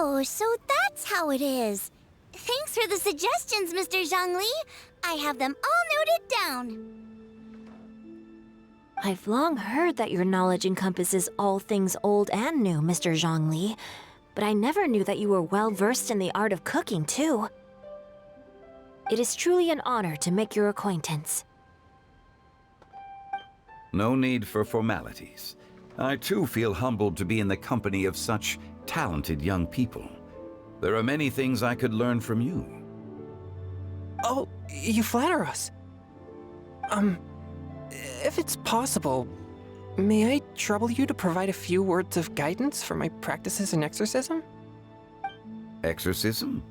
Oh, so that's how it is. Thanks for the suggestions, Mr. Zhongli. I have them all noted down. I've long heard that your knowledge encompasses all things old and new, Mr. Zhongli. But I never knew that you were well versed in the art of cooking, too. It is truly an honor to make your acquaintance. No need for formalities. I too feel humbled to be in the company of such talented young people. There are many things I could learn from you. Oh, you flatter us. If it's possible, may I trouble you to provide a few words of guidance for my practices in exorcism? Exorcism?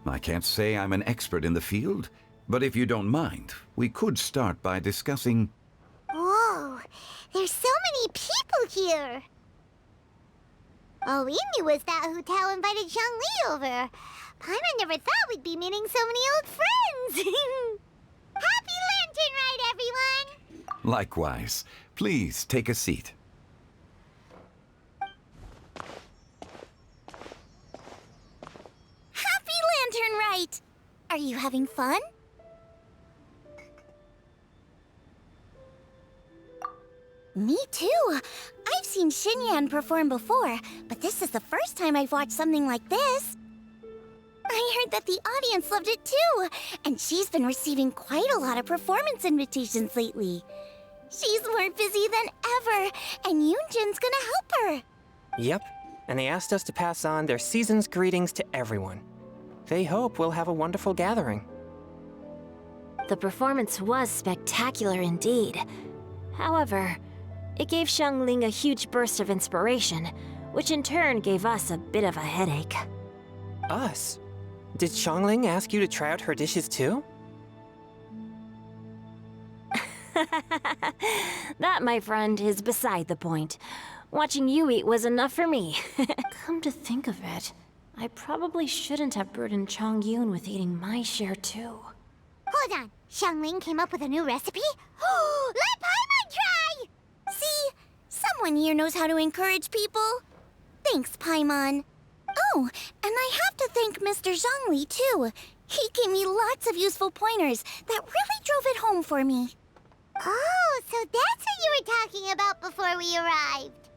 I can't say I'm an expert in the field, but if you don't mind, we could start by discussing... Whoa, there's so many people here. All we knew was that Hu Tao invited Zhongli over. Paimon never thought we'd be meeting so many old friends. Happy Lantern Rite, everyone! Likewise. Please take a seat. Happy Lantern Rite! Are you having fun? Me too. I've seen Xinyan perform before, but this is the first time I've watched something like this. I heard that the audience loved it too, and she's been receiving quite a lot of performance invitations lately. She's more busy than ever, and Yunjin's gonna help her. Yep, and they asked us to pass on their season's greetings to everyone. They hope we'll have a wonderful gathering. The performance was spectacular indeed. However, it gave Xiangling a huge burst of inspiration, which in turn gave us a bit of a headache. Us? Did Xiangling ask you to try out her dishes too? That, my friend, is beside the point. Watching you eat was enough for me. Come to think of it, I probably shouldn't have burdened Chongyun with eating my share too. Hold on, Xiangling came up with a new recipe? Let Paimon try! See, someone here knows how to encourage people. Thanks, Paimon. Oh, and I have to thank Mr. Zhongli too. He gave me lots of useful pointers that really drove it home for me. Oh, so that's what you were talking about before we arrived.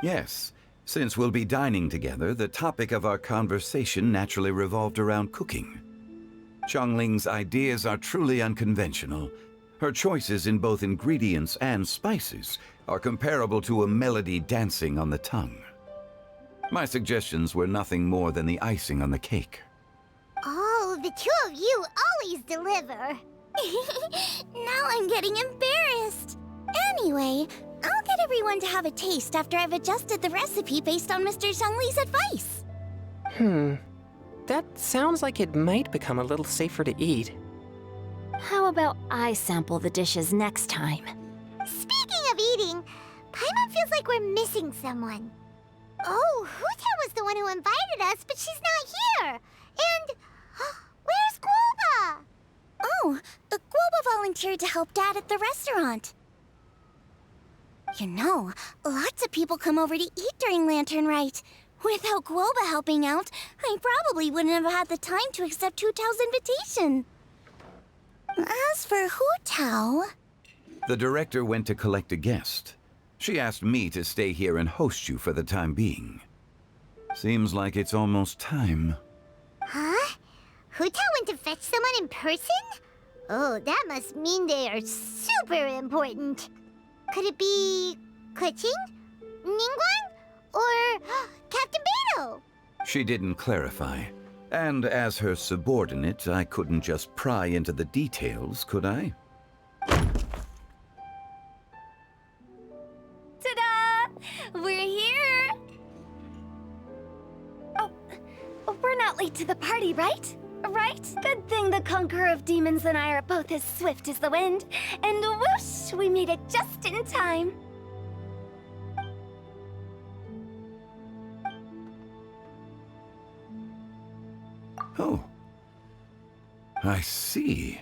Yes. Since we'll be dining together, the topic of our conversation naturally revolved around cooking. Xiangling's ideas are truly unconventional. Her choices in both ingredients and spices are comparable to a melody dancing on the tongue. My suggestions were nothing more than the icing on the cake. Oh, the two of you always deliver. Now I'm getting embarrassed. Anyway, I'll get everyone to have a taste after I've adjusted the recipe based on Mr. Zhongli's advice. That sounds like it might become a little safer to eat. How about I sample the dishes next time? Speaking of eating, Paimon feels like we're missing someone. Oh, Hu-Tao was the one who invited us, but she's not here. And where's Guoba? Oh, Guoba volunteered to help Dad at the restaurant. You know, lots of people come over to eat during Lantern Rite. Without Guoba helping out, I probably wouldn't have had the time to accept Hu-Tao's invitation. As for Hu-Tao... The director went to collect a guest. She asked me to stay here and host you for the time being. Seems like it's almost time. Huh? Hu-Tao went to fetch someone in person? Oh, that must mean they are super important. Could it be... Keqing? Ningguang? Or Captain Beidou? She didn't clarify. And as her subordinate, I couldn't just pry into the details, could I? Ta-da! late to the party, right? Right? Good thing the Conqueror of Demons and I are both as swift as the wind. And whoosh, we made it just in time. Oh. I see.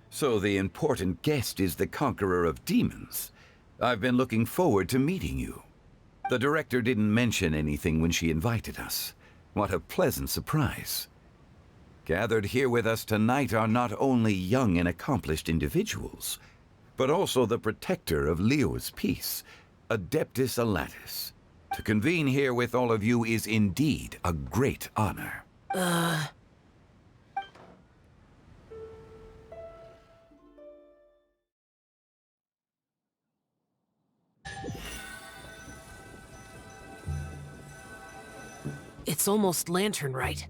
So the important guest is the Conqueror of Demons. I've been looking forward to meeting you. The director didn't mention anything when she invited us. What a pleasant surprise. Gathered here with us tonight are not only young and accomplished individuals, but also the protector of Leo's peace, Adeptus Alatus. To convene here with all of you is indeed a great honor. It's almost lantern right.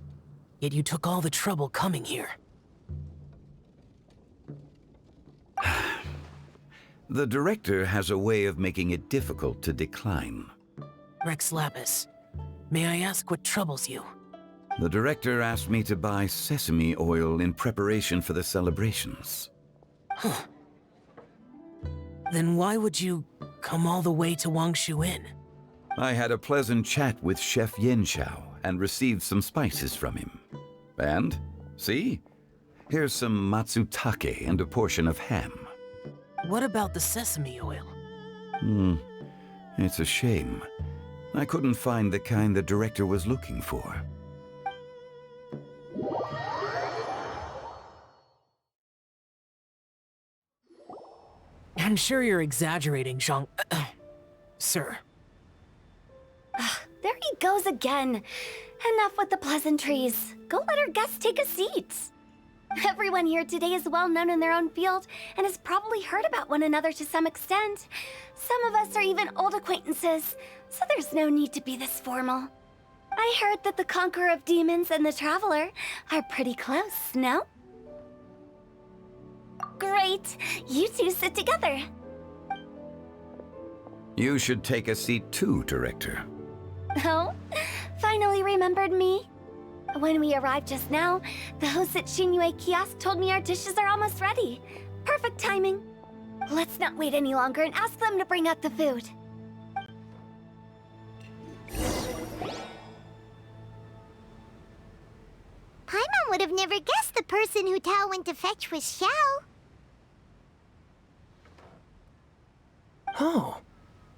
Yet you took all the trouble coming here. The director has a way of making it difficult to decline. Rex Lapis, may I ask what troubles you? The director asked me to buy sesame oil in preparation for the celebrations. Huh. Then why would you come all the way to Wangshu Inn? I had a pleasant chat with Chef Yanxiao and received some spices from him. And, see? Here's some matsutake and a portion of ham. What about the sesame oil? It's a shame. I couldn't find the kind the director was looking for. I'm sure you're exaggerating, Sir. There he goes again. Enough with the pleasantries. Go let our guests take a seat. Everyone here today is well known in their own field and has probably heard about one another to some extent. Some of us are even old acquaintances, so there's no need to be this formal. I heard that the Conqueror of Demons and the Traveler are pretty close, no? Great! You two sit together. You should take a seat too, Director. Oh? Finally remembered me? When we arrived just now, the host at Xinyue Kiosk told me our dishes are almost ready. Perfect timing. Let's not wait any longer and ask them to bring out the food. Paimon would have never guessed the person who Tao went to fetch was Xiao. Oh,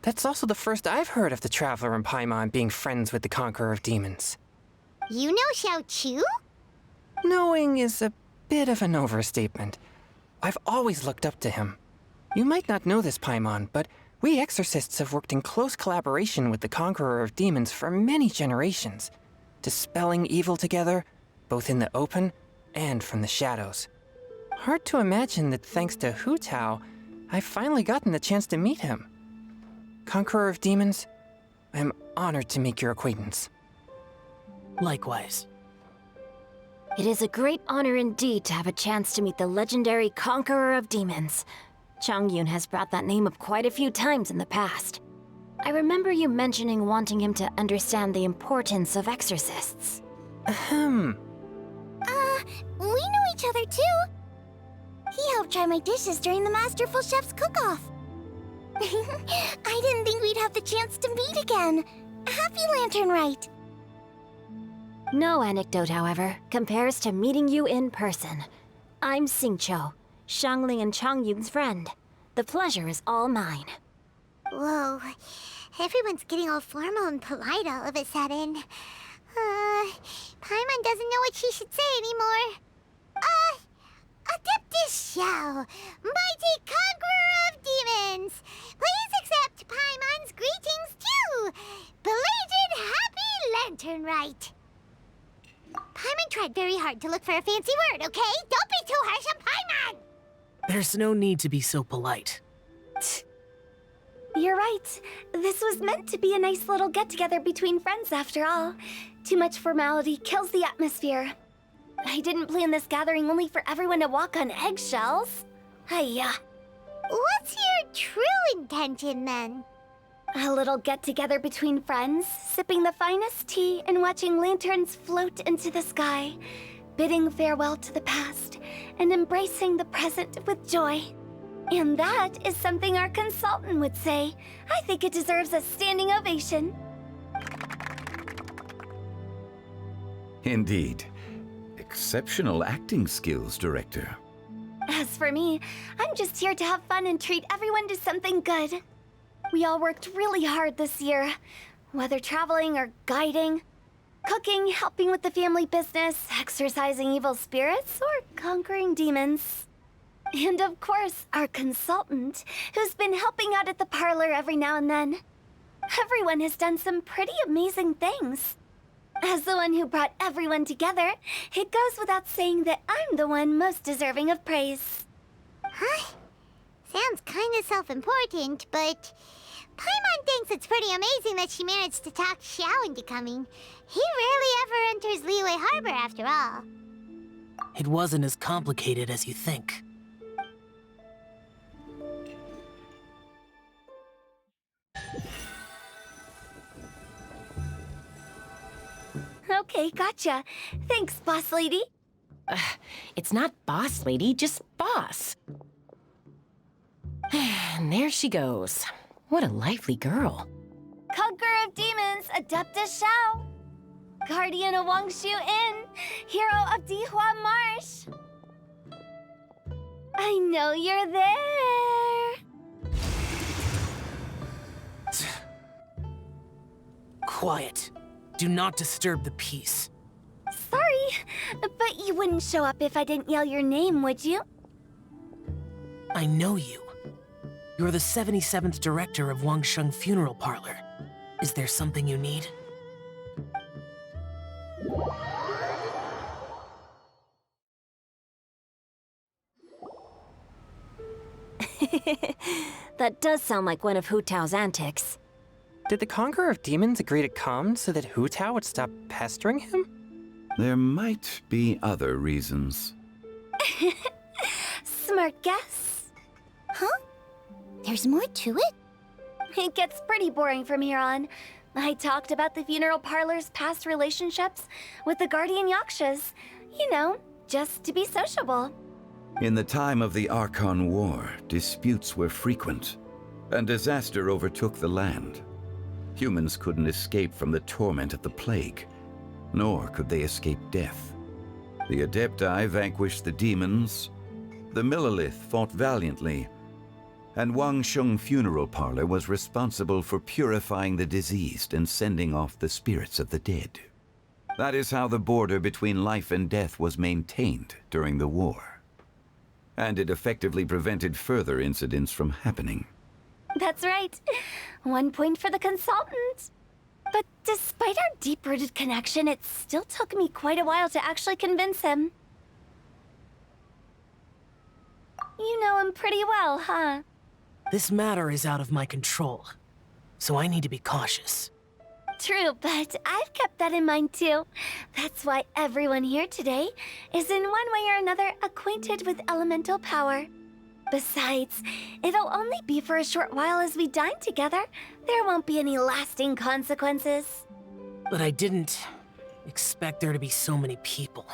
that's also the first I've heard of the Traveler and Paimon being friends with the Conqueror of Demons. You know Xiao Chu? Knowing is a bit of an overstatement. I've always looked up to him. You might not know this, Paimon, but we exorcists have worked in close collaboration with the Conqueror of Demons for many generations, dispelling evil together, both in the open and from the shadows. Hard to imagine that thanks to Hu Tao, I've finally gotten the chance to meet him. Conqueror of Demons, I'm honored to make your acquaintance. Likewise. It is a great honor indeed to have a chance to meet the legendary Conqueror of Demons. Changyun has brought that name up quite a few times in the past. I remember you mentioning wanting him to understand the importance of exorcists. We know each other too. He helped try my dishes during the Masterful Chef's cook-off. I didn't think we'd have the chance to meet again. Happy Lantern Rite. No anecdote, however, compares to meeting you in person. I'm Xingqiu, Xiangling and Changyun's friend. The pleasure is all mine. Whoa, everyone's getting all formal and polite all of a sudden. Paimon doesn't know what she should say anymore. Adeptus Xiao, mighty Conqueror of Demons, please accept Paimon's greetings too. Belated Happy Lantern Rite. Paimon tried very hard to look for a fancy word, okay? Don't be too harsh on Paimon! There's no need to be so polite. You're right. This was meant to be a nice little get-together between friends after all. Too much formality kills the atmosphere. I didn't plan this gathering only for everyone to walk on eggshells. Hiya. What's your true intention then? A little get-together between friends, sipping the finest tea and watching lanterns float into the sky, bidding farewell to the past and embracing the present with joy. And that is something our consultant would say. I think it deserves a standing ovation. Indeed. Exceptional acting skills, Director. As for me, I'm just here to have fun and treat everyone to something good. We all worked really hard this year, whether traveling or guiding, cooking, helping with the family business, exorcising evil spirits, or conquering demons. And of course, our consultant, who's been helping out at the parlor every now and then. Everyone has done some pretty amazing things. As the one who brought everyone together, it goes without saying that I'm the one most deserving of praise. Huh? Sounds kinda self-important, but Paimon thinks it's pretty amazing that she managed to talk Xiao into coming. He rarely ever enters Liyue Harbor after all. It wasn't as complicated as you think. Okay, gotcha. Thanks, boss lady. It's not boss lady, just boss. And there she goes. What a lively girl. Conqueror of demons, Adeptus Xiao. Guardian of Wangshu Inn, hero of Dihua Marsh. I know you're there. Quiet. Do not disturb the peace. Sorry, but you wouldn't show up if I didn't yell your name, would you? I know you. You're the 77th director of Wangsheng Funeral Parlor. Is there something you need? That does sound like one of Hu Tao's antics. Did the Conqueror of Demons agree to come so that Hu Tao would stop pestering him? There might be other reasons. Smart guess. Huh? There's more to it? It gets pretty boring from here on. I talked about the funeral parlor's past relationships with the guardian yakshas. You know, just to be sociable. In the time of the Archon War, disputes were frequent, and disaster overtook the land. Humans couldn't escape from the torment of the plague, nor could they escape death. The Adepti vanquished the demons, the Millelith fought valiantly, and Wangsheng Funeral Parlor was responsible for purifying the diseased and sending off the spirits of the dead. That is how the border between life and death was maintained during the war. And it effectively prevented further incidents from happening. That's right. 1 point for the consultant. But despite our deep-rooted connection, it still took me quite a while to actually convince him. You know him pretty well, huh? This matter is out of my control, so I need to be cautious. True, but I've kept that in mind too. That's why everyone here today is in one way or another acquainted with elemental power. Besides, it'll only be for a short while as we dine together. There won't be any lasting consequences. But I didn't expect there to be so many people.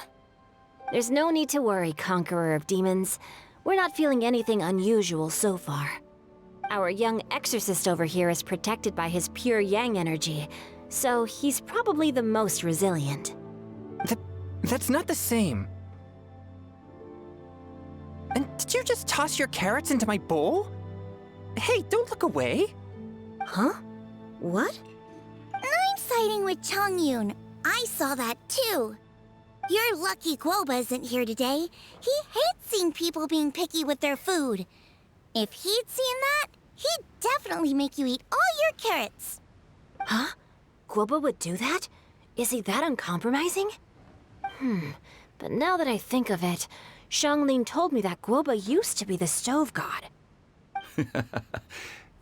There's no need to worry, Conqueror of Demons. We're not feeling anything unusual so far. Our young exorcist over here is protected by his pure yang energy, so he's probably the most resilient. That's not the same. And did you just toss your carrots into my bowl? Hey, don't look away. Huh? What? I'm siding with Chongyun. I saw that too. You're lucky Guoba isn't here today. He hates seeing people being picky with their food. If he'd seen that, he'd definitely make you eat all your carrots. Huh? Guoba would do that? Is he that uncompromising? But now that I think of it, Xianglin told me that Guoba used to be the stove god.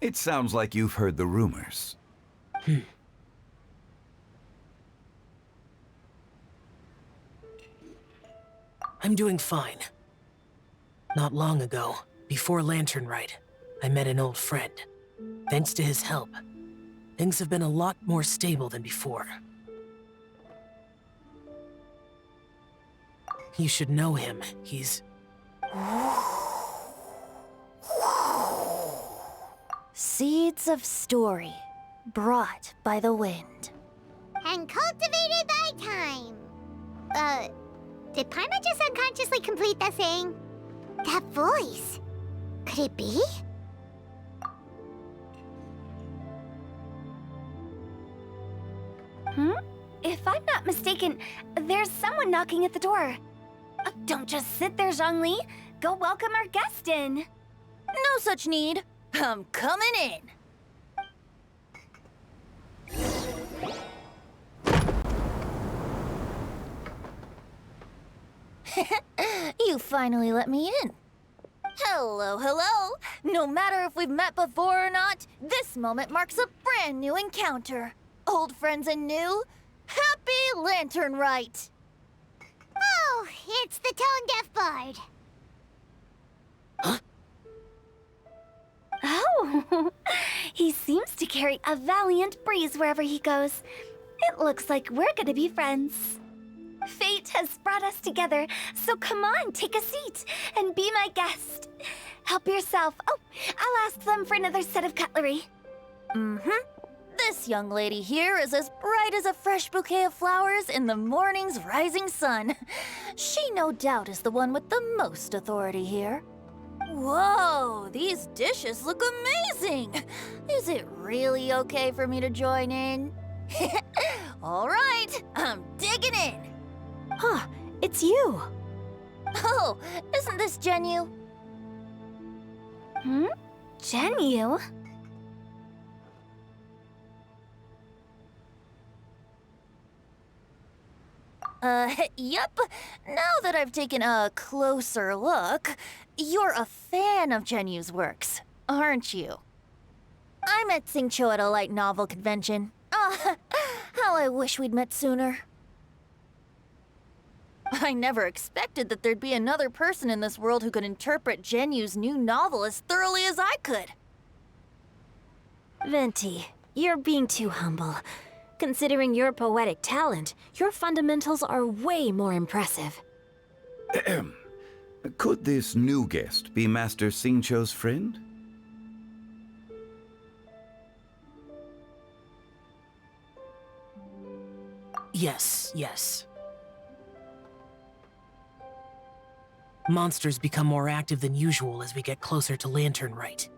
It sounds like you've heard the rumors. I'm doing fine. Not long ago, before Lantern Rite, I met an old friend. Thanks to his help, Things have been a lot more stable than before. You should know him. He's... Seeds of story, brought by the wind. And cultivated by time. Did Paimon just unconsciously complete that saying? That voice. Could it be? If I'm not mistaken, there's someone knocking at the door. Don't just sit there, Zhongli. Go welcome our guest in. No such need. I'm coming in. You finally let me in. Hello, hello. No matter if we've met before or not, this moment marks a brand new encounter. Old friends and new. Happy Lantern Rite. Oh, it's the tone-deaf bard. Oh, he seems to carry a valiant breeze wherever he goes. It looks like we're gonna be friends. Fate has brought us together, so come on, take a seat and be my guest. Help yourself. Oh, I'll ask them for another set of cutlery. This young lady here is as bright as a fresh bouquet of flowers in the morning's rising sun. She no doubt is the one with the most authority here. Whoa, these dishes look amazing! Is it really okay for me to join in? All right, I'm digging in. Huh, it's you. Oh, isn't this Genyu? Genyu? Yep. Now that I've taken a closer look, you're a fan of Genyu's works, aren't you? I met Xingqiu at a light novel convention. How I wish we'd met sooner. I never expected that there'd be another person in this world who could interpret Genyu's new novel as thoroughly as I could. Venti, you're being too humble. Considering your poetic talent, your fundamentals are way more impressive. Could this new guest be Master Xingqiu's friend? Yes. Monsters become more active than usual as we get closer to Lantern Rite.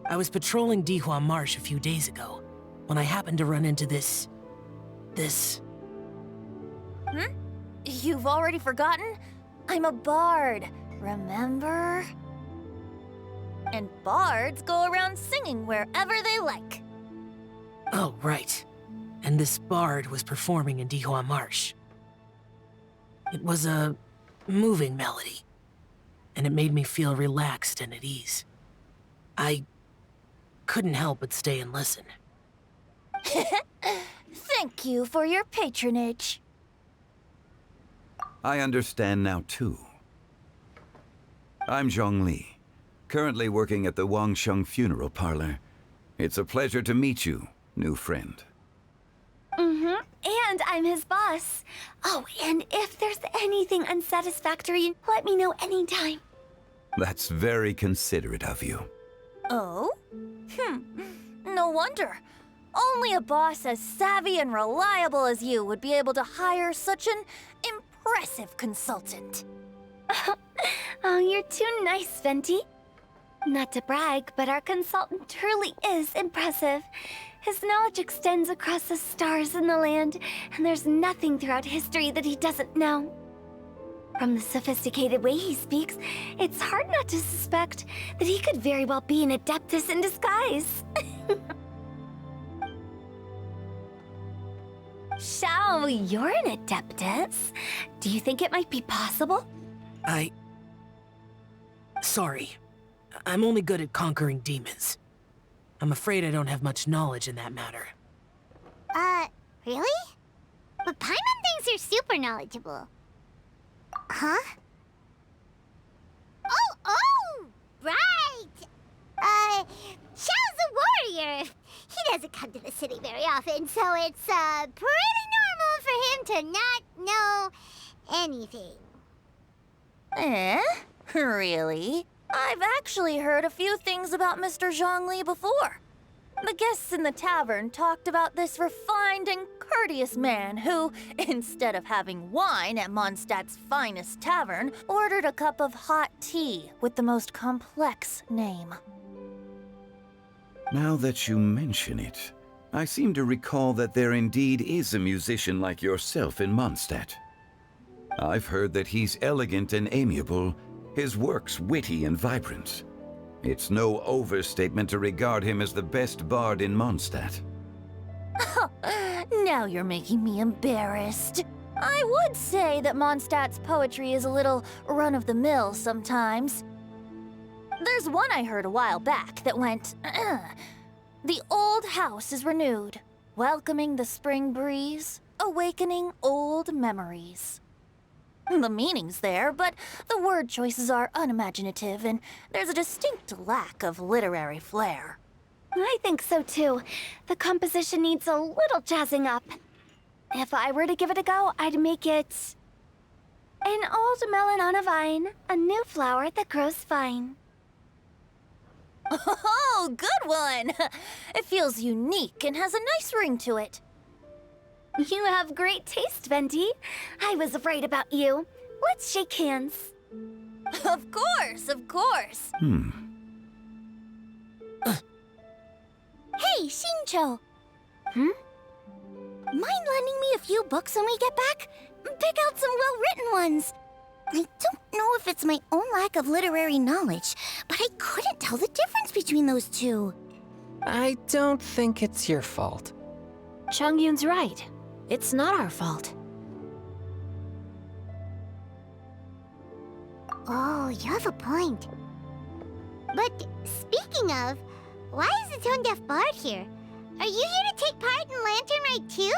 I was patrolling Dihua Marsh a few days ago, when I happened to run into this... You've already forgotten? I'm a bard, remember? And bards go around singing wherever they like. Oh, right. And this bard was performing in Dihua Marsh. It was a moving melody, and it made me feel relaxed and at ease. I couldn't help but stay and listen. Thank you for your patronage. I understand now, too. I'm Zhongli, currently working at the Wangsheng Funeral Parlor. It's a pleasure to meet you, new friend. And I'm his boss. Oh, and if there's anything unsatisfactory, let me know anytime. That's very considerate of you. Oh? No wonder. Only a boss as savvy and reliable as you would be able to hire such an impressive consultant. Oh, you're too nice, Venti. Not to brag, but our consultant truly is impressive. His knowledge extends across the stars and the land, and there's nothing throughout history that he doesn't know. From the sophisticated way he speaks, it's hard not to suspect that he could very well be an adeptus in disguise. Xiao, you're an adeptus. Do you think it might be possible? Sorry. I'm only good at conquering demons. I'm afraid I don't have much knowledge in that matter. Really? But Paimon thinks you're super knowledgeable. Huh? Oh, right! Xiao's a warrior. He doesn't come to the city very often, so it's pretty normal for him to not know anything. Eh? Really? I've actually heard a few things about Mr. Zhongli before. The guests in the tavern talked about this refined and courteous man who, instead of having wine at Mondstadt's finest tavern, ordered a cup of hot tea with the most complex name. Now that you mention it, I seem to recall that there indeed is a musician like yourself in Mondstadt. I've heard that he's elegant and amiable, his works witty and vibrant. It's no overstatement to regard him as the best bard in Mondstadt. Now you're making me embarrassed. I would say that Mondstadt's poetry is a little run-of-the-mill sometimes. There's one I heard a while back that went, "The old house is renewed, welcoming the spring breeze, awakening old memories." The meaning's there, but the word choices are unimaginative, and there's a distinct lack of literary flair. I think so too. The composition needs a little jazzing up. If I were to give it a go, I'd make it... An old melon on a vine, a new flower that grows fine. Oh, good one! It feels unique and has a nice ring to it. You have great taste, Venti. I was right about you. Let's shake hands. Of course, of course. Hey, Xingqiu. Mind lending me a few books when we get back? Pick out some well-written ones. I don't know if it's my own lack of literary knowledge, but I couldn't tell the difference between those two. I don't think it's your fault. Chongyun's right. It's not our fault. Oh, you have a point. But speaking of, why is the tone-deaf bard here? Are you here to take part in Lantern Rite too?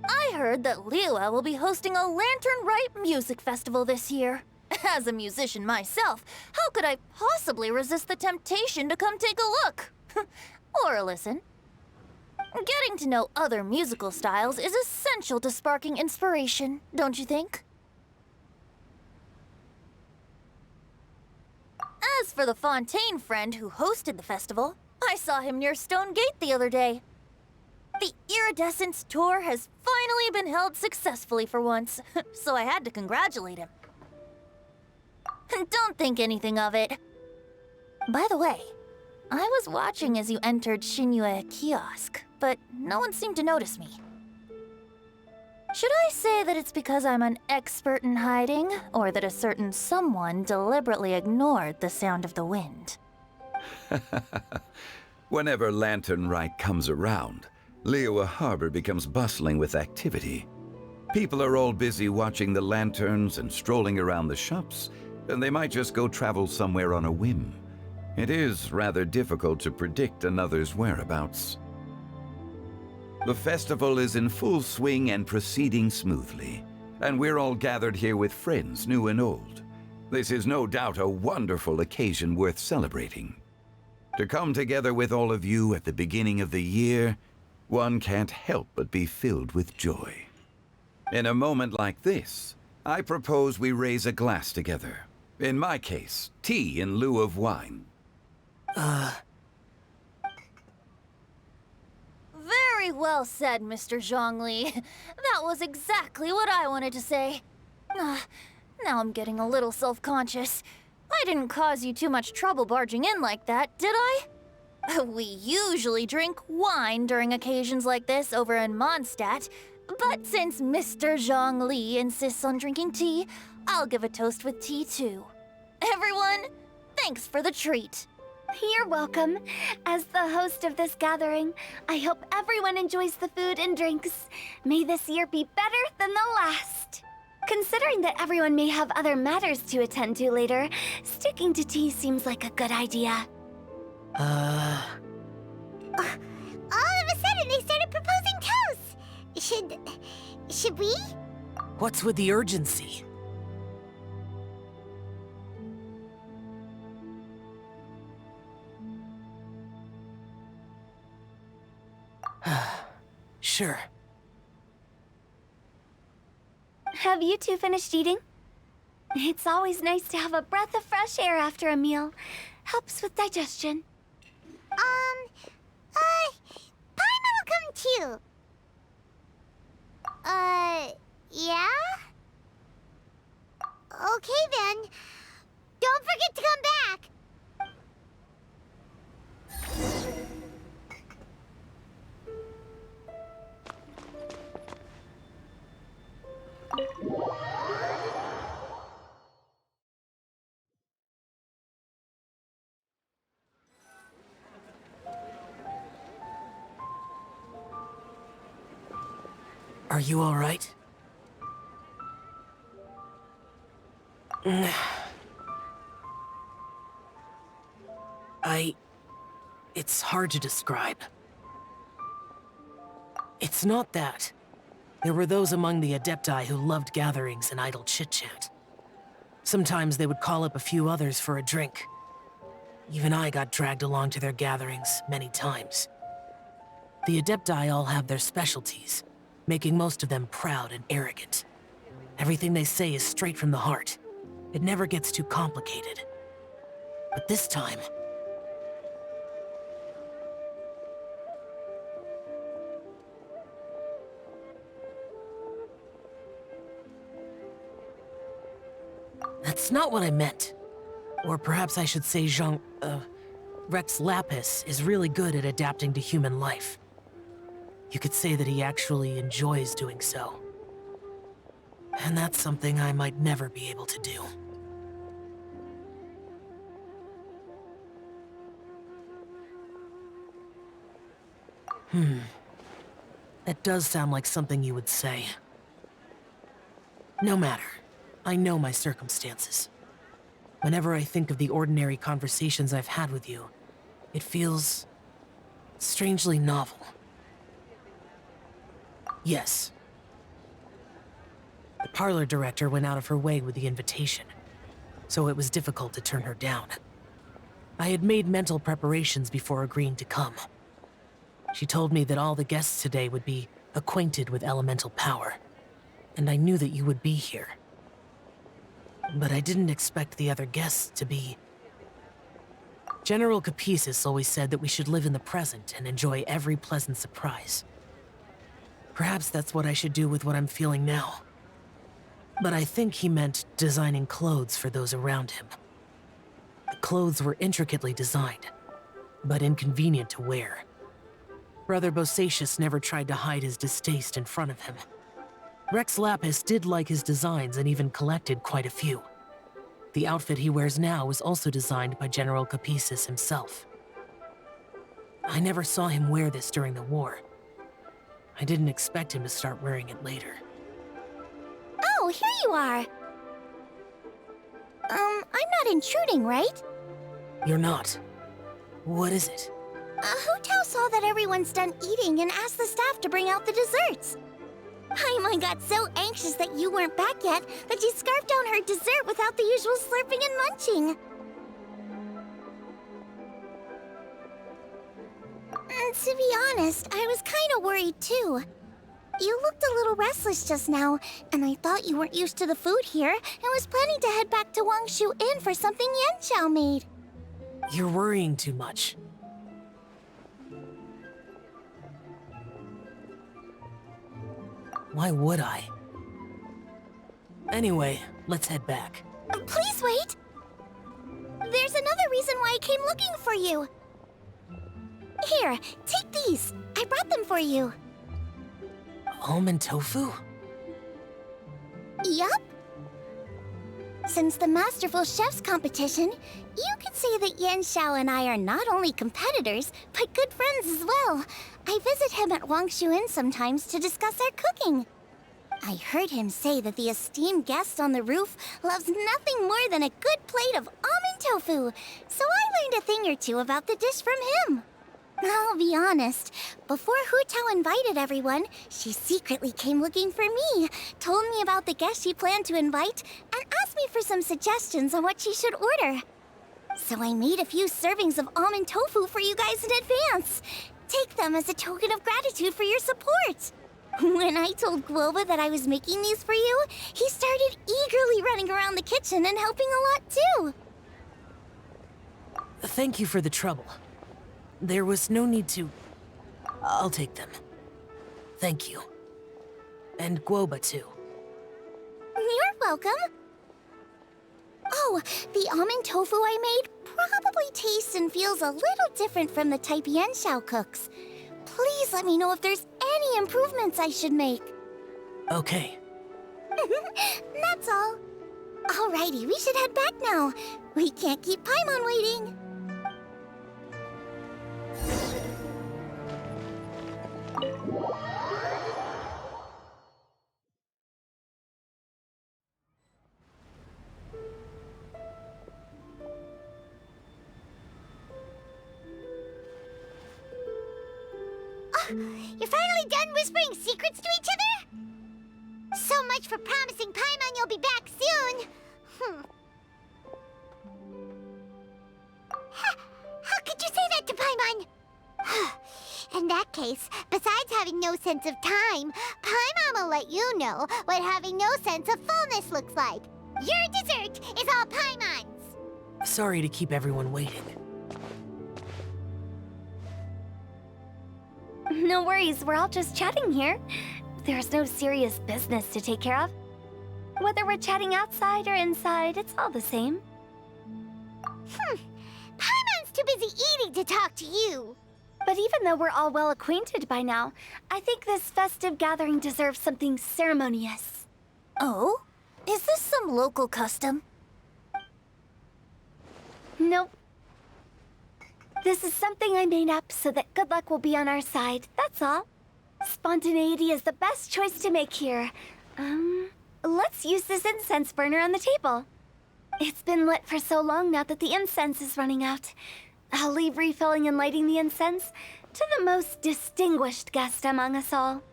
I heard that Liyue will be hosting a Lantern Rite music festival this year. As a musician myself, how could I possibly resist the temptation to come take a look? Or listen. Getting to know other musical styles is essential to sparking inspiration, don't you think? As for the Fontaine friend who hosted the festival, I saw him near Stone Gate the other day. The Iridescence tour has finally been held successfully for once, so I had to congratulate him. Don't think anything of it. By the way, I was watching as you entered Xinyue Kiosk, but no one seemed to notice me. Should I say that it's because I'm an expert in hiding, or that a certain someone deliberately ignored the sound of the wind? Whenever Lantern Rite comes around, Liyue Harbor becomes bustling with activity. People are all busy watching the lanterns and strolling around the shops, and they might just go travel somewhere on a whim. It is rather difficult to predict another's whereabouts. The festival is in full swing and proceeding smoothly, and we're all gathered here with friends, new and old. This is no doubt a wonderful occasion worth celebrating. To come together with all of you at the beginning of the year, one can't help but be filled with joy. In a moment like this, I propose we raise a glass together. In my case, tea in lieu of wine. Very well said, Mr. Zhongli. That was exactly what I wanted to say. Now I'm getting a little self-conscious. I didn't cause you too much trouble barging in like that, did I? We usually drink wine during occasions like this over in Mondstadt, but since Mr. Zhongli insists on drinking tea, I'll give a toast with tea too. Everyone, thanks for the treat. You're welcome. As the host of this gathering, I hope everyone enjoys the food and drinks. May this year be better than the last. Considering that everyone may have other matters to attend to later, sticking to tea seems like a good idea. All of a sudden, they started proposing toasts. Should we? What's with the urgency? Sure. Have you two finished eating? It's always nice to have a breath of fresh air after a meal. Helps with digestion. Paimon will come too. Yeah? Okay then. Don't forget to come back. Are you all right? It's hard to describe. It's not that. There were those among the Adepti who loved gatherings and idle chit-chat. Sometimes they would call up a few others for a drink. Even I got dragged along to their gatherings many times. The Adepti all have their specialties, making most of them proud and arrogant. Everything they say is straight from the heart. It never gets too complicated. But this time... That's not what I meant. Or perhaps I should say Rex Lapis is really good at adapting to human life. You could say that he actually enjoys doing so. And that's something I might never be able to do. That does sound like something you would say. No matter. I know my circumstances. Whenever I think of the ordinary conversations I've had with you, it feels... strangely novel. Yes. The parlor director went out of her way with the invitation, so it was difficult to turn her down. I had made mental preparations before agreeing to come. She told me that all the guests today would be acquainted with elemental power, and I knew that you would be here. But I didn't expect the other guests to be... General Capisis always said that we should live in the present and enjoy every pleasant surprise. Perhaps that's what I should do with what I'm feeling now. But I think he meant designing clothes for those around him. The clothes were intricately designed, but inconvenient to wear. Brother Bosacius never tried to hide his distaste in front of him. Rex Lapis did like his designs and even collected quite a few. The outfit he wears now was also designed by General Capisis himself. I never saw him wear this during the war. I didn't expect him to start wearing it later. Oh, here you are! I'm not intruding, right? You're not. What is it? Hu Tao saw that everyone's done eating and asked the staff to bring out the desserts. Paimon got so anxious that you weren't back yet that she scarfed down her dessert without the usual slurping and munching. To be honest, I was kinda worried too. You looked a little restless just now, and I thought you weren't used to the food here and was planning to head back to Wangshu Inn for something Yanxiao made. You're worrying too much. Why would I? Anyway, let's head back. Please wait! There's another reason why I came looking for you. Here, take these. I brought them for you. Almond tofu? Yup. Since the Masterful Chef's competition, you could say that Yanxiao and I are not only competitors, but good friends as well. I visit him at Wangshu Inn sometimes to discuss our cooking. I heard him say that the esteemed guest on the roof loves nothing more than a good plate of almond tofu, so I learned a thing or two about the dish from him. I'll be honest, before Hu Tao invited everyone, she secretly came looking for me, told me about the guests she planned to invite, and asked me for some suggestions on what she should order. So I made a few servings of almond tofu for you guys in advance. take them as a token of gratitude for your support. When I told Guoba that I was making these for you, he started eagerly running around the kitchen and helping a lot too. Thank you for the trouble. There was no need to... I'll take them. Thank you. And Guoba too. You're welcome. Oh, the almond tofu I made probably tastes and feels a little different from the type Yanxiao cooks. Please let me know if there's any improvements I should make. Okay. That's all. Alrighty, we should head back now. We can't keep Paimon waiting. You're finally done whispering secrets to each other? So much for promising Paimon you'll be back soon. How could you say that to Paimon? In that case, besides having no sense of time, Paimon will let you know what having no sense of fullness looks like. Your dessert is all Paimon's. Sorry to keep everyone waiting. No worries, we're all just chatting here. There's no serious business to take care of. Whether we're chatting outside or inside, it's all the same. Paimon's too busy eating to talk to you. But even though we're all well acquainted by now, I think this festive gathering deserves something ceremonious. Oh? Is this some local custom? Nope. This is something I made up so that good luck will be on our side, that's all. Spontaneity is the best choice to make here. Let's use this incense burner on the table. It's been lit for so long now that the incense is running out. I'll leave refilling and lighting the incense to the most distinguished guest among us all.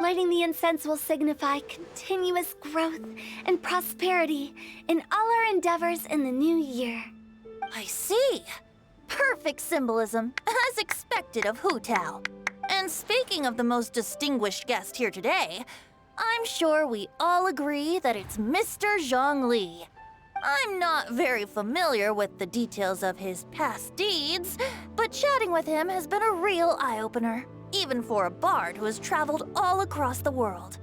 Lighting the incense will signify continuous growth and prosperity in all our endeavors in the new year. I see. Perfect symbolism, as expected of Hu Tao. And speaking of the most distinguished guest here today, I'm sure we all agree that it's Mr. Zhongli. I'm not very familiar with the details of his past deeds, but chatting with him has been a real eye-opener, even for a bard who has traveled all across the world.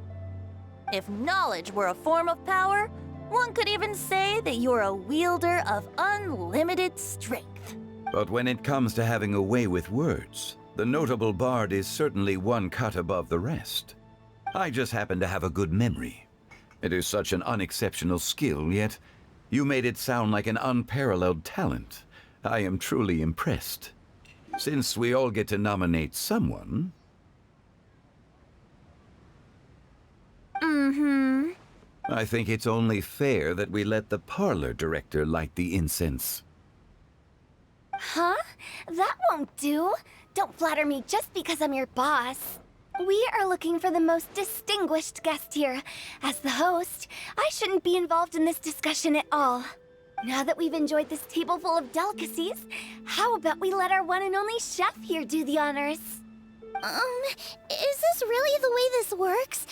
If knowledge were a form of power, one could even say that you're a wielder of unlimited strength. But when it comes to having a way with words, the notable bard is certainly one cut above the rest. I just happen to have a good memory. It is such an unexceptional skill, yet you made it sound like an unparalleled talent. I am truly impressed. Since we all get to nominate someone... I think it's only fair that we let the parlor director light the incense. Huh? That won't do. Don't flatter me just because I'm your boss. We are looking for the most distinguished guest here. As the host, I shouldn't be involved in this discussion at all. Now that we've enjoyed this table full of delicacies, how about we let our one and only chef here do the honors? Is this really the way this works?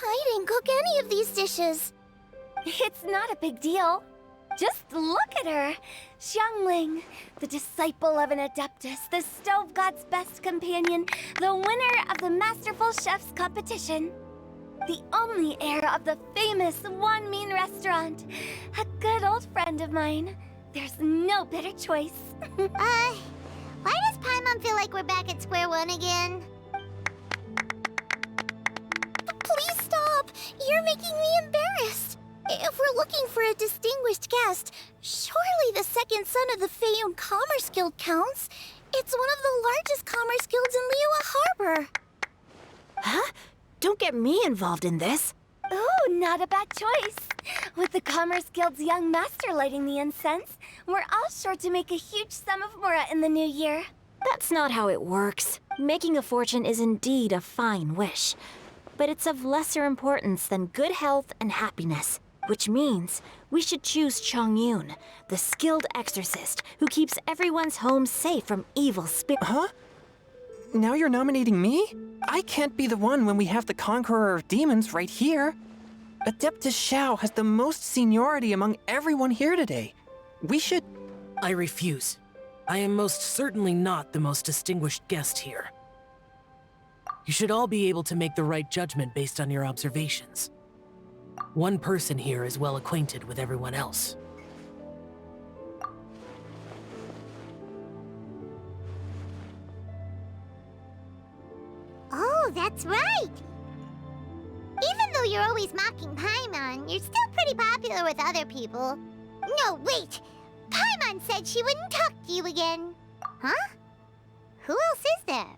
I didn't cook any of these dishes. It's not a big deal. Just look at her. Xiangling, the disciple of an adeptus, the stove god's best companion, the winner of the Masterful Chef's competition. The only heir of the famous Wanmin restaurant. A good old friend of mine. There's no better choice. Why does Paimon feel like we're back at square one again? Please stop! You're making me embarrassed. If we're looking for a distinguished guest, surely the second son of the Feiyun Commerce Guild counts. It's one of the largest commerce guilds in Liyue Harbor. Huh? Don't get me involved in this. Oh, not a bad choice. With the Commerce Guild's young master lighting the incense, we're all sure to make a huge sum of mora in the new year. That's not how it works. Making a fortune is indeed a fine wish, but it's of lesser importance than good health and happiness. Which means we should choose Chongyun, the skilled exorcist who keeps everyone's home safe from evil spirits. Huh? now you're nominating me? I can't be the one when we have the Conqueror of Demons right here. Adeptus XIAO has the most seniority among everyone here today. We should... I refuse. I am most certainly not the most distinguished guest here. You should all be able to make the right judgment based on your observations. One person here is well acquainted with everyone else. Oh, that's right! Even though you're always mocking Paimon, you're still pretty popular with other people. No, wait! Paimon said she wouldn't talk to you again. Huh? Who else is there?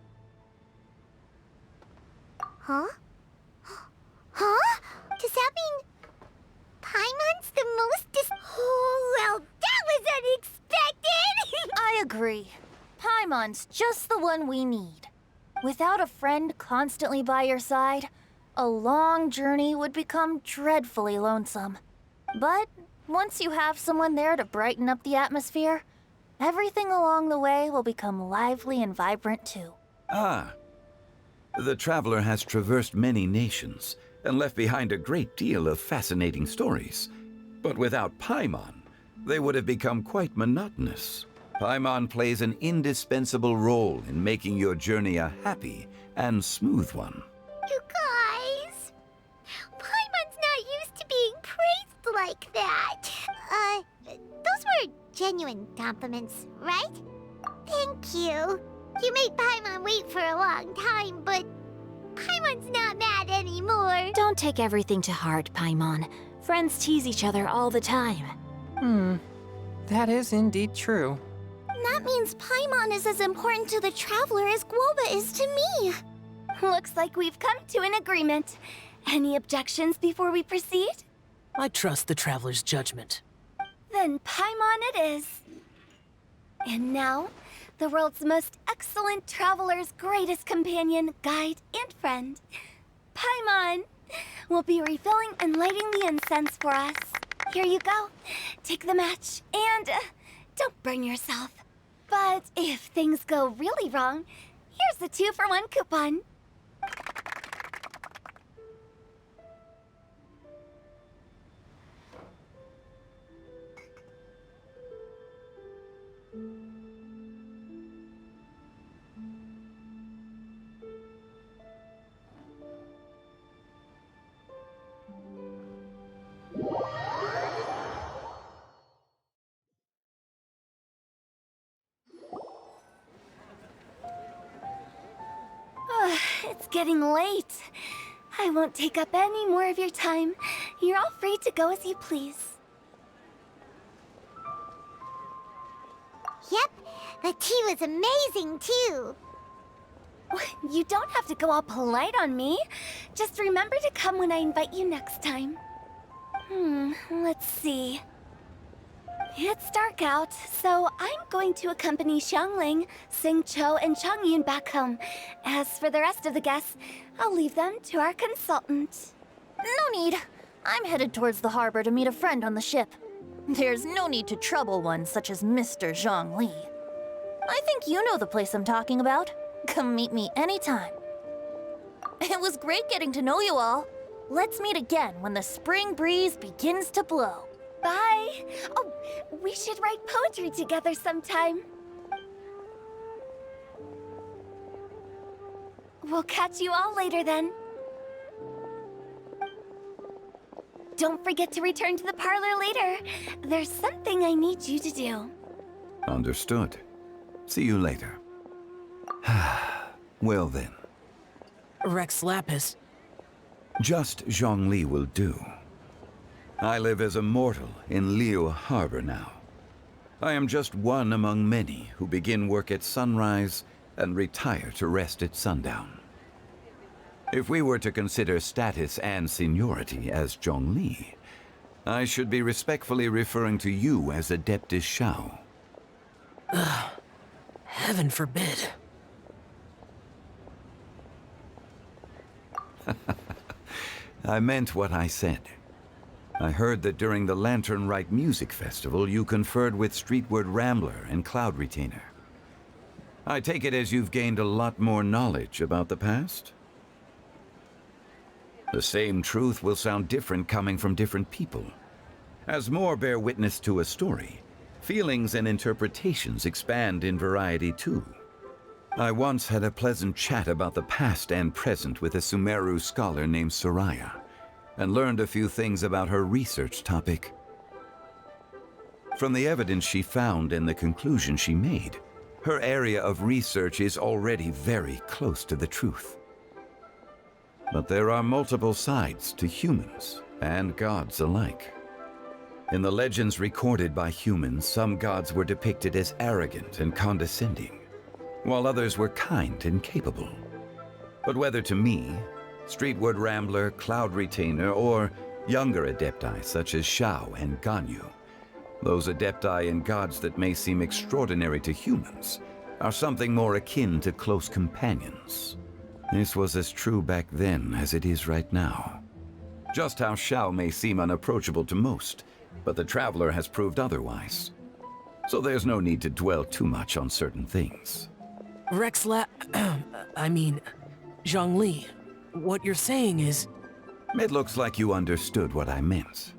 Huh? Huh? Does that mean Paimon's the most Oh, well, that was unexpected! I agree. Paimon's just the one we need. Without a friend constantly by your side, a long journey would become dreadfully lonesome. But once you have someone there to brighten up the atmosphere, everything along the way will become lively and vibrant too. Ah. The traveler has traversed many nations and left behind a great deal of fascinating stories. But without Paimon, they would have become quite monotonous. Paimon plays an indispensable role in making your journey a happy and smooth one. You guys, Paimon's not used to being praised like that. Those were genuine compliments, right? Thank you. You made Paimon wait for a long time, but Paimon's not mad anymore. Don't take everything to heart, Paimon. Friends tease each other all the time. That is indeed true. That means Paimon is as important to the traveler as Guoba is to me. Looks like we've come to an agreement. Any objections before we proceed? I trust the traveler's judgment. Then Paimon it is. And now, the world's most excellent traveler's greatest companion, guide, and friend, Paimon, will be refilling and lighting the incense for us. Here you go. Take the match, and don't burn yourself. But if things go really wrong, here's the 2-for-1 coupon. It's getting late. I won't take up any more of your time. You're all free to go as you please. Yep, the tea was amazing too. You don't have to go all polite on me. Just remember to come when I invite you next time. Let's see. It's dark out, so I'm going to accompany Xiangling, Xingqiu, and Changyun back home. As for the rest of the guests, I'll leave them to our consultant. No need. I'm headed towards the harbor to meet a friend on the ship. There's no need to trouble one such as Mr. Zhongli. I think you know the place I'm talking about. Come meet me anytime. It was great getting to know you all. Let's meet again when the spring breeze begins to blow. Bye! Oh, we should write poetry together sometime. We'll catch you all later then. Don't forget to return to the parlor later. There's something I need you to do. Understood. See you later. Well then. Rex Lapis. Just Zhongli will do. I live as a mortal in Liu Harbor now. I am just one among many who begin work at sunrise and retire to rest at sundown. If we were to consider status and seniority as Zhongli, I should be respectfully referring to you as Adeptus XIAO. Heaven forbid. I meant what I said. I heard that during the Lantern Rite Music Festival, you conferred with Streetward Rambler and Cloud Retainer. I take it as you've gained a lot more knowledge about the past? The same truth will sound different coming from different people. As more bear witness to a story, feelings and interpretations expand in variety too. I once had a pleasant chat about the past and present with a Sumeru scholar named Soraya, and learned a few things about her research topic. From the evidence she found and the conclusion she made, her area of research is already very close to the truth. But there are multiple sides to humans and gods alike. In the legends recorded by humans, some gods were depicted as arrogant and condescending, while others were kind and capable. But whether to me, Streetwood Rambler, Cloud Retainer, or younger adepti such as XIAO and Ganyu, those adepti and gods that may seem extraordinary to humans are something more akin to close companions. This was as true back then as it is right now. Just how XIAO may seem unapproachable to most, but the Traveler has proved otherwise. So there's no need to dwell too much on certain things. Zhongli, what you're saying is... It looks like you understood what I meant.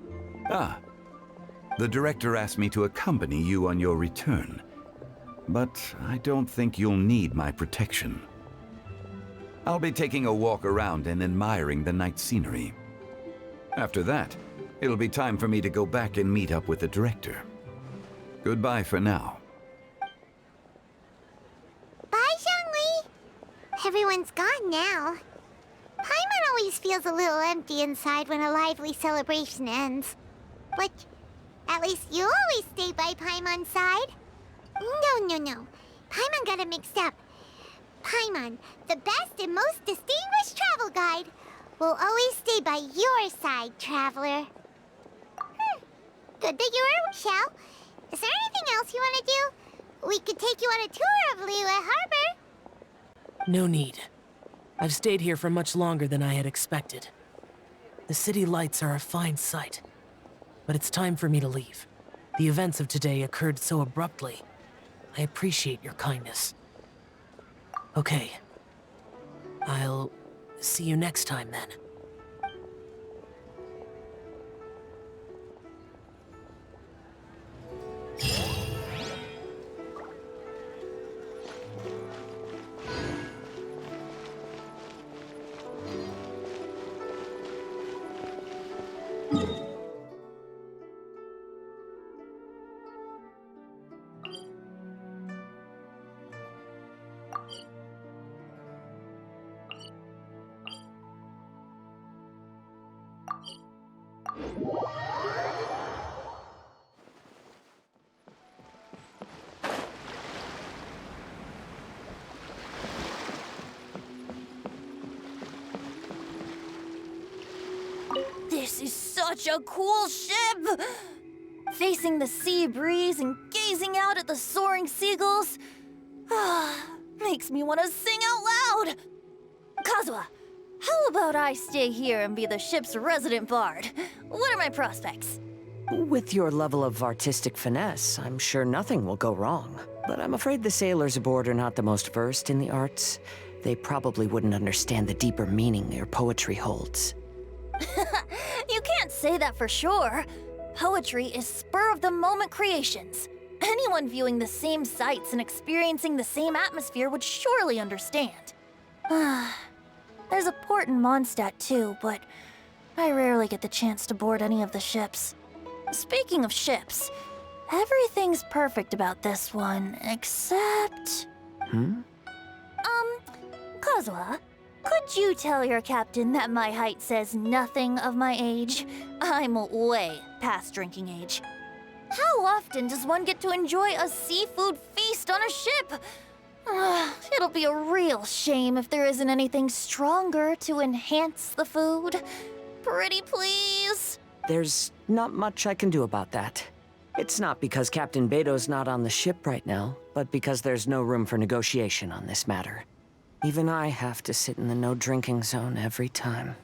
The director asked me to accompany you on your return, but I don't think you'll need my protection. I'll be taking a walk around and admiring the night scenery. After that, it'll be time for me to go back and meet up with the director. Goodbye for now. Bye, Zhongli. Everyone's gone now. Paimon always feels a little empty inside when a lively celebration ends. But at least you always stay by Paimon's side. No. Paimon got it mixed up. Paimon, the best and most distinguished travel guide, will always stay by your side, Traveler. Good that you were, Xiao. Is there anything else you want to do? We could take you on a tour of Liyue Harbor. No need. I've stayed here for much longer than I had expected. The city lights are a fine sight, but it's time for me to leave. The events of today occurred so abruptly. I appreciate your kindness. Okay. I'll see you next time then. This is such a cool ship! Facing the sea breeze and gazing out at the soaring seagulls, makes me want to sing out loud! Kazuha, how about I stay here and be the ship's resident bard? What are my prospects? With your level of artistic finesse, I'm sure nothing will go wrong. But I'm afraid the sailors aboard are not the most versed in the arts. They probably wouldn't understand the deeper meaning your poetry holds. You can't say that for sure. Poetry is spur-of-the-moment creations. Anyone viewing the same sights and experiencing the same atmosphere would surely understand. There's a port in Mondstadt too, but I rarely get the chance to board any of the ships. Speaking of ships, everything's perfect about this one, except... Kazuha, could you tell your captain that my height says nothing of my age? I'm way past drinking age. How often does one get to enjoy a seafood feast on a ship? It'll be a real shame if there isn't anything stronger to enhance the food. Pretty please? There's not much I can do about that. It's not because Captain Beidou's not on the ship right now, but because there's no room for negotiation on this matter. Even I have to sit in the no-drinking zone every time.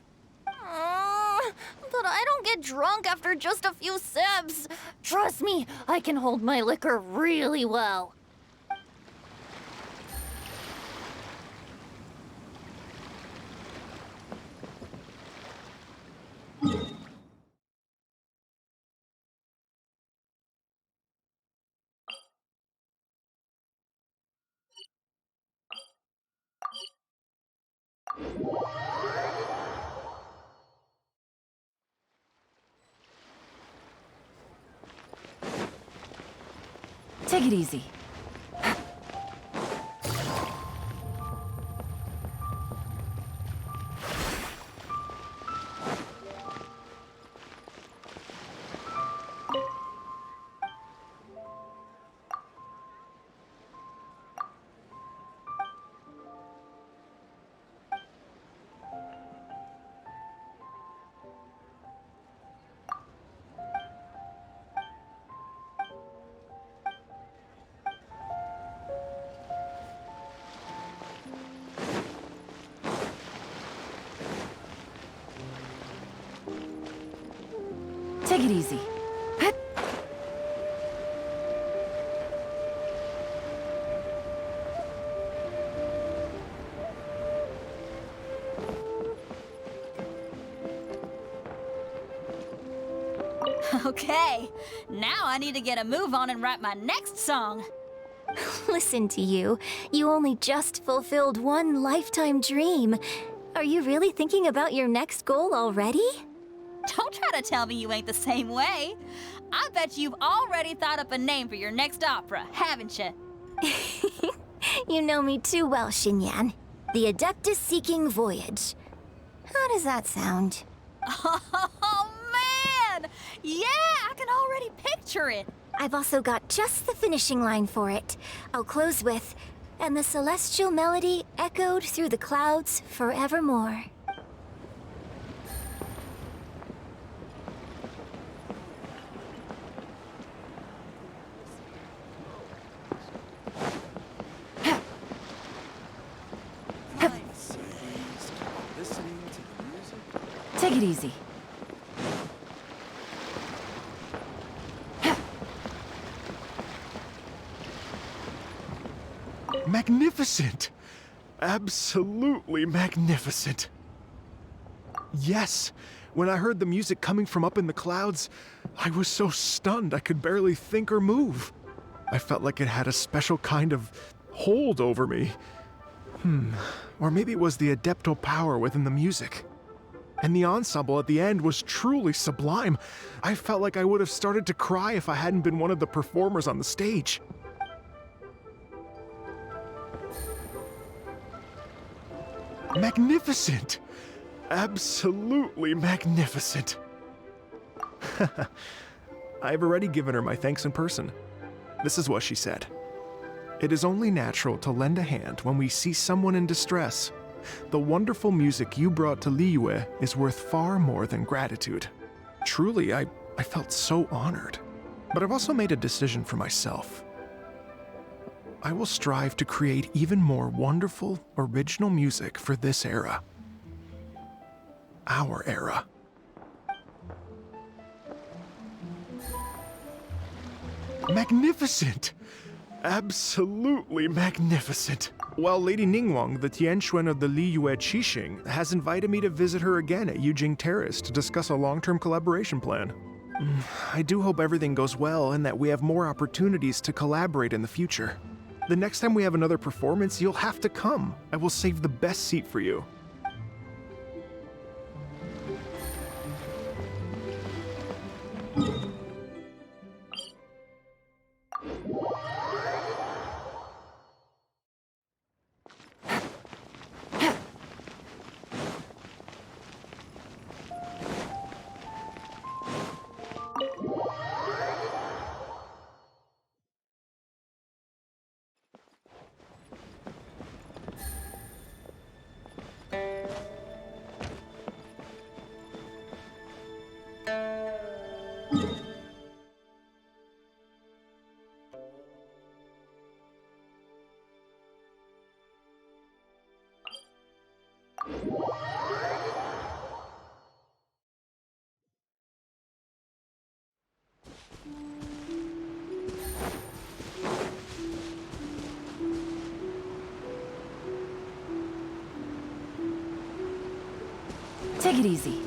But I don't get drunk after just a few sips. Trust me, I can hold my liquor really well. Take it easy. Take it easy. Okay, now I need to get a move on and write my next song. Listen to you. You only just fulfilled one lifetime dream. Are you really thinking about your next goal already? Don't try to tell me you ain't the same way. I bet you've already thought up a name for your next opera, haven't you? You know me too well, Xinyan. The Adeptus-Seeking Voyage. How does that sound? Oh, man! Yeah, I can already picture it. I've also got just the finishing line for it. I'll close with, "And the celestial melody echoed through the clouds forevermore." Take it easy. Magnificent! Absolutely magnificent. Yes, when I heard the music coming from up in the clouds, I was so stunned I could barely think or move. I felt like it had a special kind of hold over me. Or maybe it was the adeptal power within the music. And the ensemble at the end was truly sublime. I felt like I would have started to cry if I hadn't been one of the performers on the stage. Magnificent! Absolutely magnificent. I've already given her my thanks in person. This is what she said. "It is only natural to lend a hand when we see someone in distress. The wonderful music you brought to Liyue is worth far more than gratitude." Truly, I felt so honored. But I've also made a decision for myself. I will strive to create even more wonderful, original music for this era. Our era. Magnificent! Absolutely magnificent. Well, Lady Ningguang, the Tianquan of the Liyue Qixing, has invited me to visit her again at Yujing Terrace to discuss a long-term collaboration plan. I do hope everything goes well and that we have more opportunities to collaborate in the future. The next time we have another performance, you'll have to come. I will save the best seat for you. Take it easy.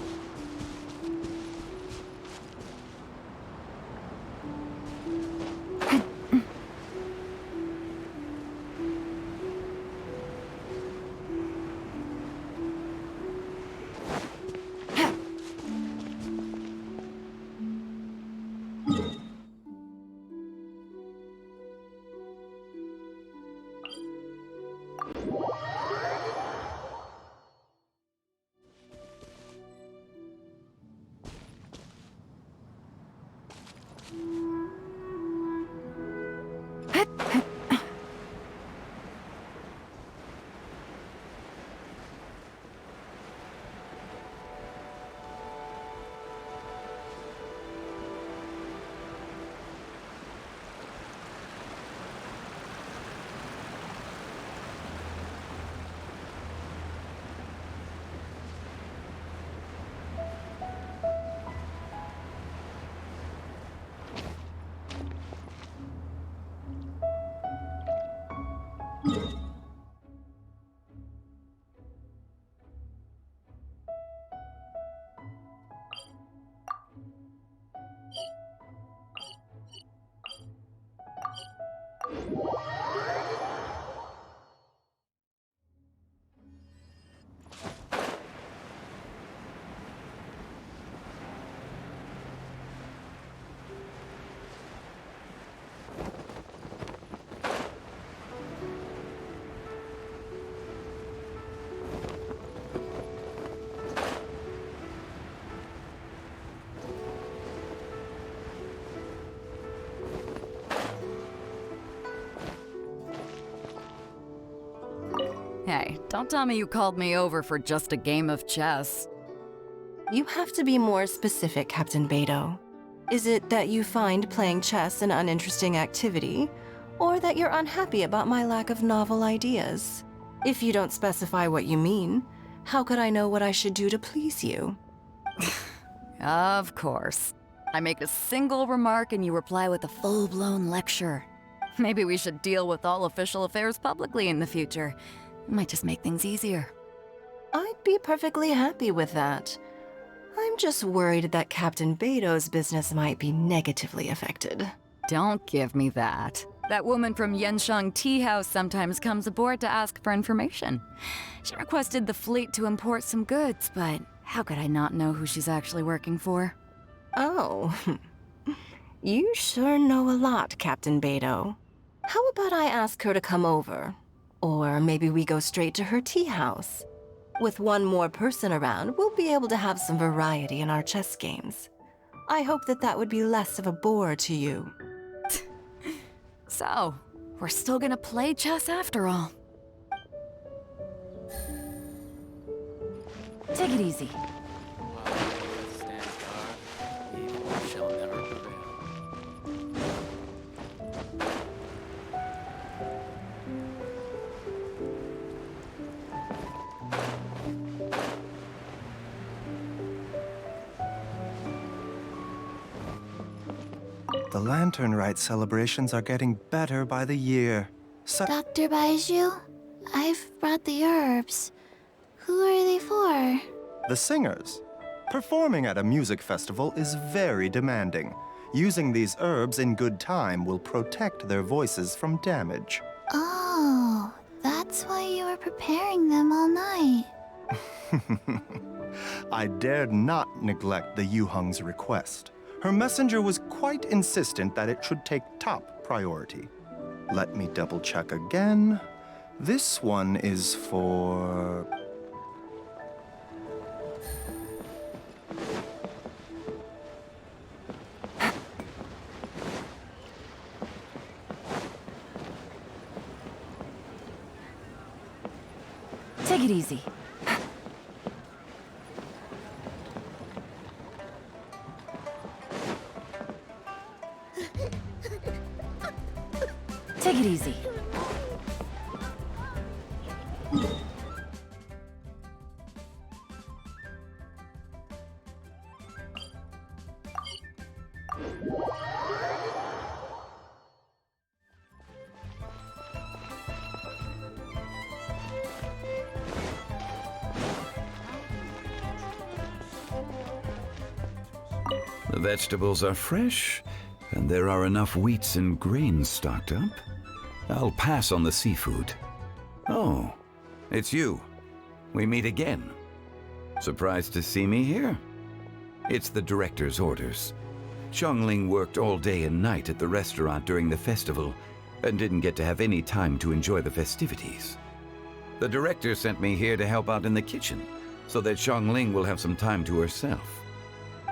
Hey, don't tell me you called me over for just a game of chess. You have to be more specific, Captain Beidou. Is it that you find playing chess an uninteresting activity, or that you're unhappy about my lack of novel ideas? If you don't specify what you mean, how could I know what I should do to please you? Of course. I make a single remark and you reply with a full-blown lecture. Maybe we should deal with all official affairs publicly in the future. It might just make things easier. I'd be perfectly happy with that. I'm just worried that Captain Beidou's business might be negatively affected. Don't give me that. That woman from Yansheng Tea House sometimes comes aboard to ask for information. She requested the fleet to import some goods, but how could I not know who she's actually working for? Oh, you sure know a lot, Captain Beidou. How about I ask her to come over? Or maybe we go straight to her tea house. With one more person around, we'll be able to have some variety in our chess games. I hope that would be less of a bore to you. So, we're still gonna play chess after all. Take it easy. The Lantern Rite celebrations are getting better by the year. Dr. Baizhu, I've brought the herbs. Who are they for? The singers. Performing at a music festival is very demanding. Using these herbs in good time will protect their voices from damage. Oh, that's why you were preparing them all night. I dared not neglect the Yuheng's request. Her messenger was quite insistent that it should take top priority. Let me double check again. This one is for... Take it easy. Take it easy. The vegetables are fresh, and there are enough wheats and grains stocked up. I'll pass on the seafood. Oh, it's you. We meet again. Surprised to see me here? It's the director's orders. Zhongling worked all day and night at the restaurant during the festival and didn't get to have any time to enjoy the festivities. The director sent me here to help out in the kitchen so that Zhongling will have some time to herself.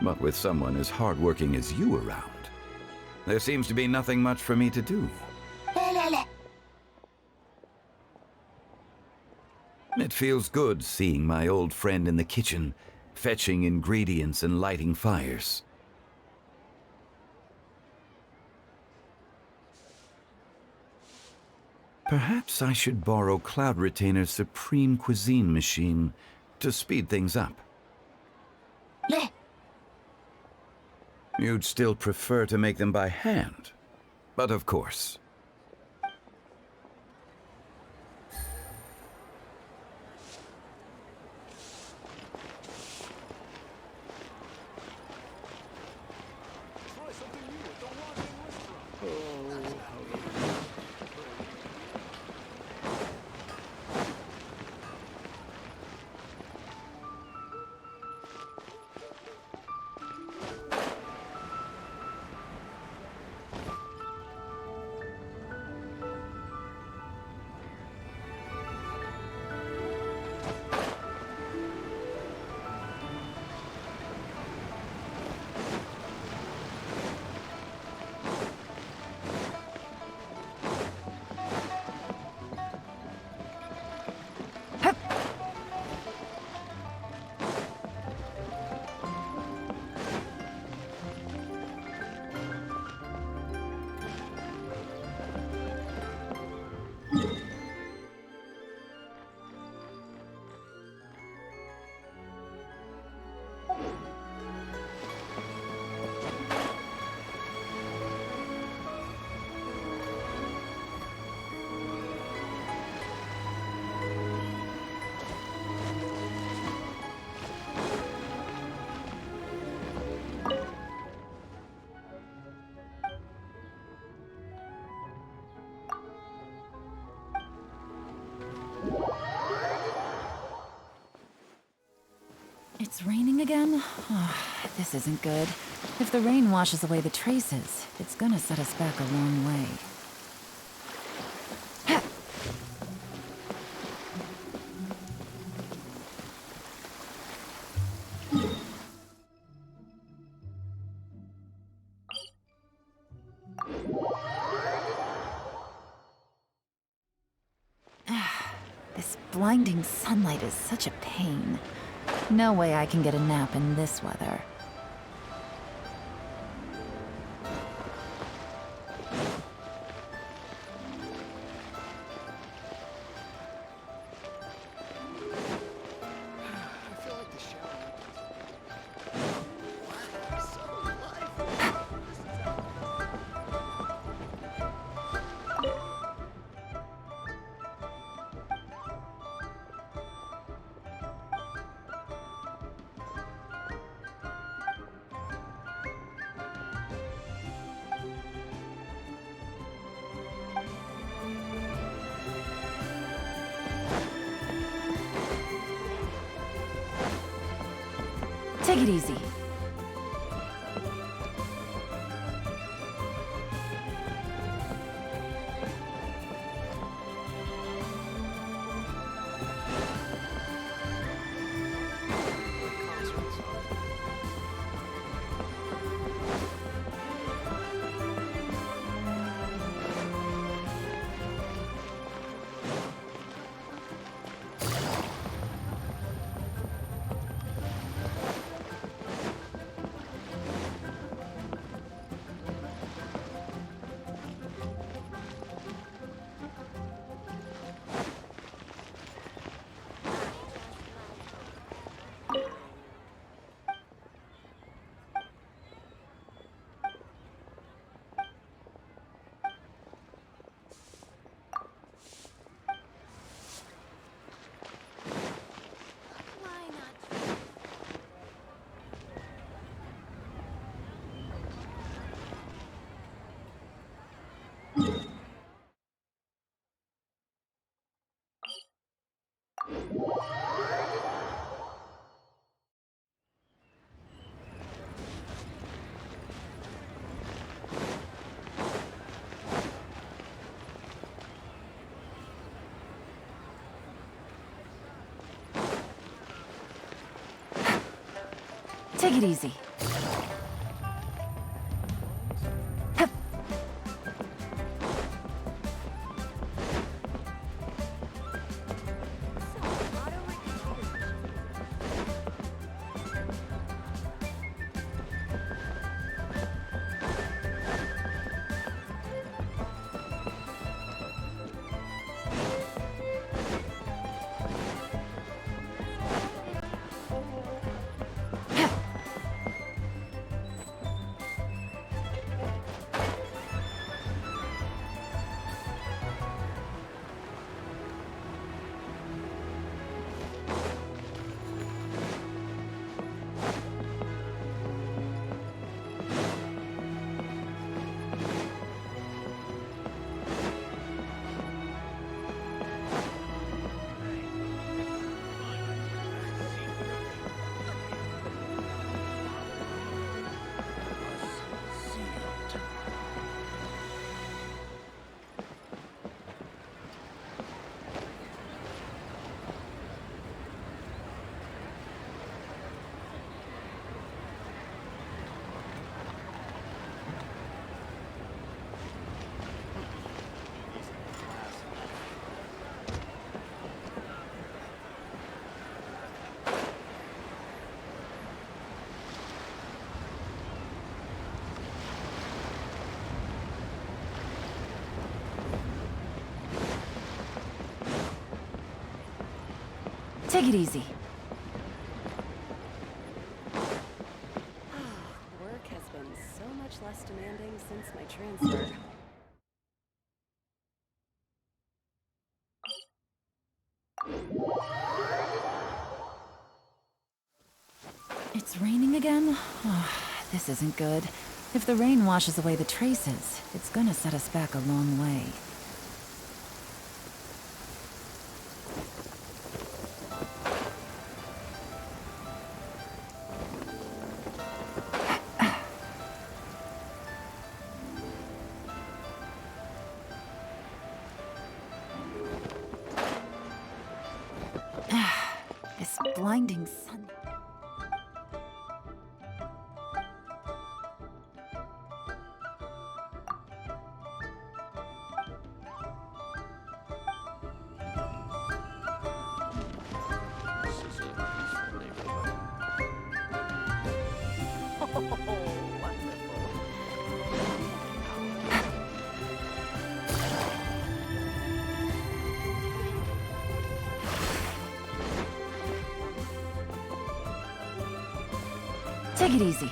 But with someone as hardworking as you around, there seems to be nothing much for me to do. It feels good seeing my old friend in the kitchen, fetching ingredients and lighting fires. Perhaps I should borrow Cloud Retainer's Supreme Cuisine machine to speed things up. You'd still prefer to make them by hand, but of course. It's raining again? Oh, this isn't good. If the rain washes away the traces, it's gonna set us back a long way. This blinding sunlight is such a pain. No way I can get a nap in this weather. Take it easy. Take it easy. Take it easy. Work has been so much less demanding since my transfer. It's raining again? Oh, this isn't good. If the rain washes away the traces, it's gonna set us back a long way. blinding sun. Take it easy.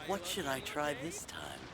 What should I try this time?